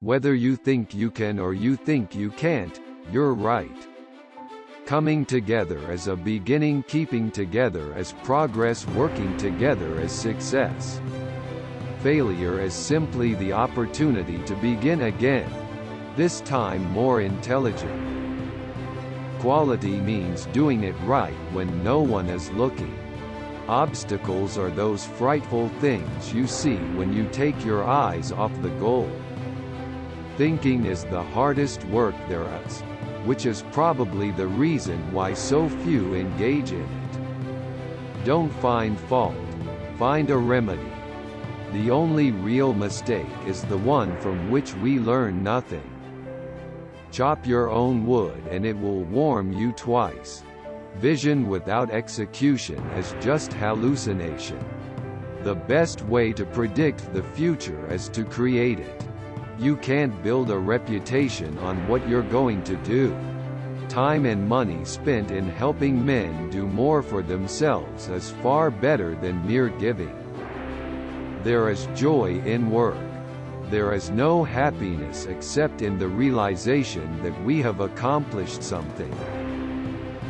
Whether you think you can or you think you can't, you're right. Coming together as a beginning, keeping together as progress, working together as success. Failure is simply the opportunity to begin again, this time more intelligent. Quality means doing it right when no one is looking. Obstacles are those frightful things you see when you take your eyes off the goal. Thinking is the hardest work there is, which is probably the reason why so few engage in it. Don't find fault, find a remedy. The only real mistake is the one from which we learn nothing. Chop your own wood and it will warm you twice. Vision without execution is just hallucination. The best way to predict the future is to create it. You can't build a reputation on what you're going to do. Time and money spent in helping men do more for themselves is far better than mere giving. There is joy in work. There is no happiness except in the realization that we have accomplished something.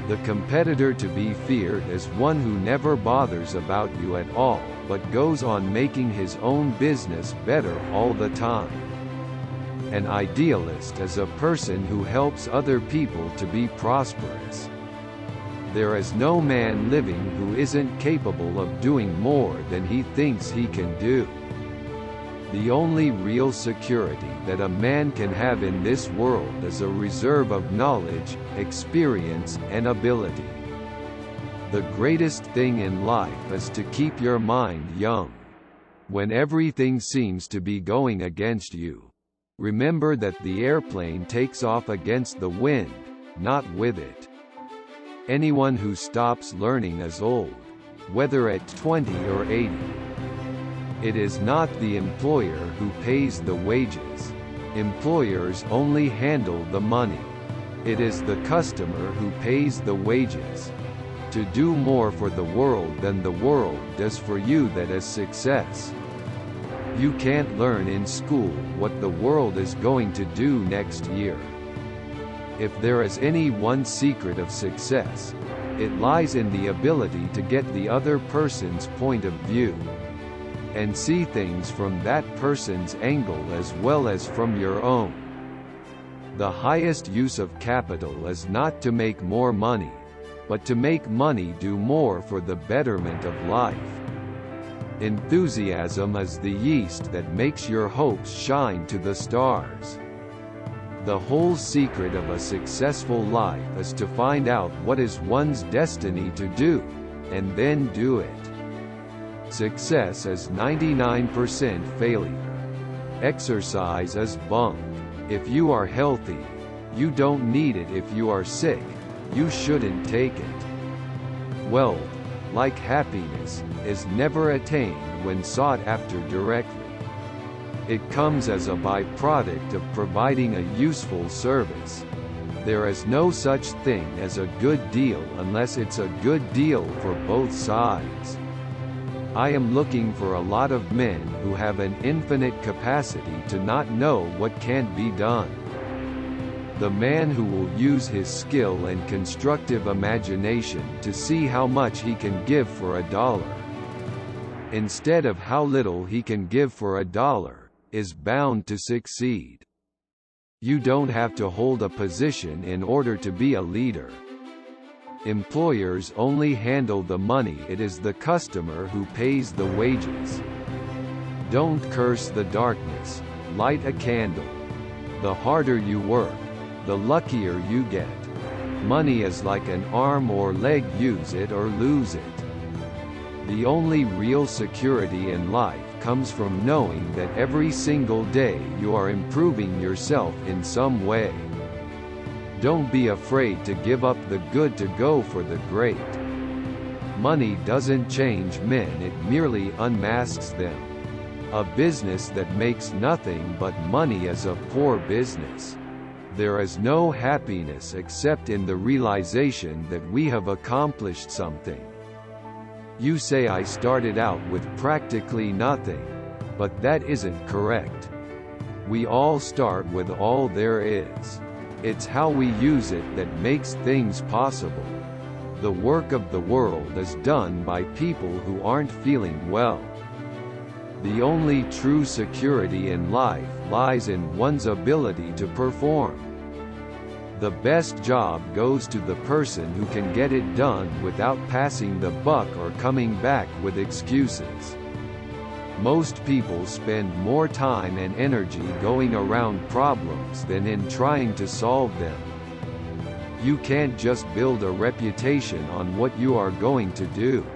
The competitor to be feared is one who never bothers about you at all, but goes on making his own business better all the time. An idealist is a person who helps other people to be prosperous. There is no man living who isn't capable of doing more than he thinks he can do. The only real security that a man can have in this world is a reserve of knowledge, experience, and ability. The greatest thing in life is to keep your mind young. When everything seems to be going against you, remember that the airplane takes off against the wind, not with it. Anyone who stops learning is old, whether at 20 or 80. It is not the employer who pays the wages. Employers only handle the money. It is the customer who pays the wages. To do more for the world than the world does for you, that is success. You can't learn in school what the world is going to do next year. If there is any one secret of success, it lies in the ability to get the other person's point of view and see things from that person's angle as well as from your own. The highest use of capital is not to make more money, but to make money do more for the betterment of life. Enthusiasm is the yeast that makes your hopes shine to the stars. The whole secret of a successful life is to find out what is one's destiny to do, and then do it. Success is 99% failure. Exercise is bunk. If you are healthy, you don't need it. If you are sick, you shouldn't take it. Wealth, like happiness, is never attained when sought after directly. It comes as a byproduct of providing a useful service. There is no such thing as a good deal unless it's a good deal for both sides. I am looking for a lot of men who have an infinite capacity to not know what can't be done. The man who will use his skill and constructive imagination to see how much he can give for $1, instead of how little he can give for $1, is bound to succeed. You don't have to hold a position in order to be a leader. Employers only handle the money. It is the customer who pays the wages. Don't curse the darkness, light a candle. The harder you work, the luckier you get. Money is like an arm or leg, use it or lose it. The only real security in life comes from knowing that every single day you are improving yourself in some way. Don't be afraid to give up the good to go for the great. Money doesn't change men, it merely unmasks them. A business that makes nothing but money is a poor business. There is no happiness except in the realization that we have accomplished something. You say I started out with practically nothing, but that isn't correct. We all start with all there is. It's how we use it that makes things possible. The work of the world is done by people who aren't feeling well. The only true security in life lies in one's ability to perform. The best job goes to the person who can get it done without passing the buck or coming back with excuses. Most people spend more time and energy going around problems than in trying to solve them. You can't just build a reputation on what you are going to do.